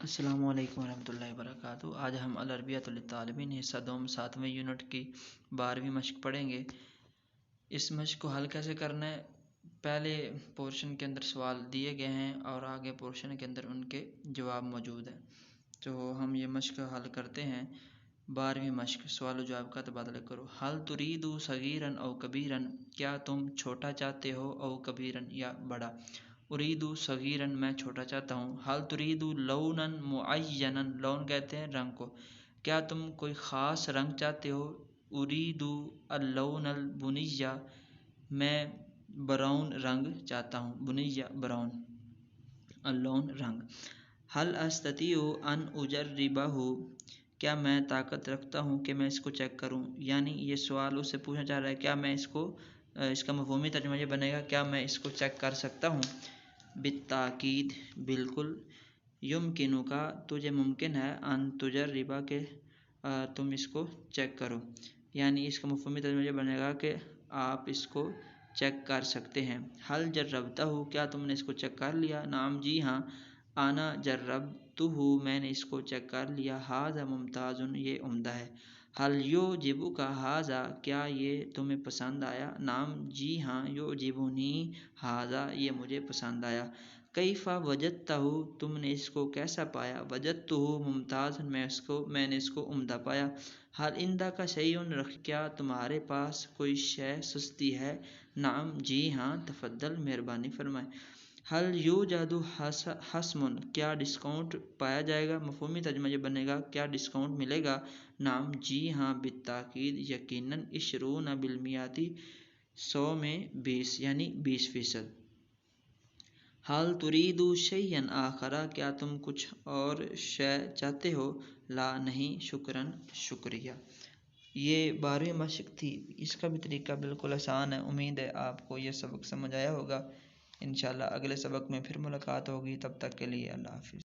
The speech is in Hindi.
अस्सलामु अलैकुम वरहमतुल्लाहि वबरकातुहू। आज हम अल अरबिय्यतुल लित्तालिबीन हिस्सा दोम 7वें यूनिट की 12वीं मश्क पढ़ेंगे। इस मश्क को हल कैसे करना है, पहले पोर्शन के अंदर सवाल दिए गए हैं और आगे पोर्शन के अंदर उनके जवाब मौजूद हैं। तो हम ये मश्क हल करते हैं। 12वीं मश्क, सवाल जवाब का तबादला करो। हल तुरीदु सगीरन औ कबीरन, क्या तुम छोटा चाहते हो, औ कबीरन या बड़ा। उरीदु सगीरन, मैं छोटा चाहता हूँ। हल तुरीदु लौनन मुअय्यनन, लौन कहते हैं रंग को, क्या तुम कोई ख़ास रंग चाहते हो। उरीदु अल्लौनल बुनिय्या, मैं ब्राउन रंग चाहता हूँ। बुनिय्या ब्राउन, अल्लौन रंग। हल अस्ततिउ अन उजर्रिबहु, क्या मैं ताकत रखता हूँ कि मैं इसको चेक करूँ। यानी ये सवाल उससे पूछना चाह रहा है, क्या मैं इसका मफ़हूमी तर्जुमा ये बनेगा, क्या मैं इसको चेक कर सकता हूँ। बित्ताकीद, बिल्कुल। युमकिनु का, तुझे मुमकिन है। अन तुजर्रिबा के, तुम इसको चेक करो। यानी इसका मफ़हूमी तर्जुमा ये बनेगा कि आप इसको चेक कर सकते हैं। हल जर्रबतहु, क्या तुमने इसको चेक कर लिया। नाम, जी हाँ। आना जर्रबतुहु, मैंने इसको चेक कर लिया। हाज़ा मुमताज़ुन, ये उम्दा है। हल युजिबुका हाज़ा, क्या ये तुम्हें पसंद आया। नाम, जी हाँ। युजिबुनी हाज़ा, ये मुझे पसंद आया। कैफ़ा वजदतहु, तुमने इसको कैसा पाया। वजदतुहु मुमताज़न, मैंने इसको उम्दा पाया। हल इंदका शैउन रख, क्या तुम्हारे पास कोई शय सस्ती है। नाम, जी हाँ। तफद्दल, मेहरबानी फरमाए। हल यूजदु हस्मुन, क्या डिस्काउंट पाया जाएगा। मफ़हूमी तर्जुमा ये बनेगा, क्या डिस्काउंट मिलेगा। नाम, जी हाँ। बित्ताकीद, यकीनन। इशरून बिलमियाती, 100 में 20, यानी 20%। हल तुरीदु शैयन आखरा, क्या तुम कुछ और शय चाहते हो। ला, नहीं। शुक्रन, शुक्रिया। ये 12वीं मश्क थी। इसका भी तरीका बिल्कुल आसान है। उम्मीद है आपको ये सबक समझ आया होगा। इंशाल्लाह अगले सबक में फिर मुलाकात होगी। तब तक के लिए अल्लाह हाफ़िज़।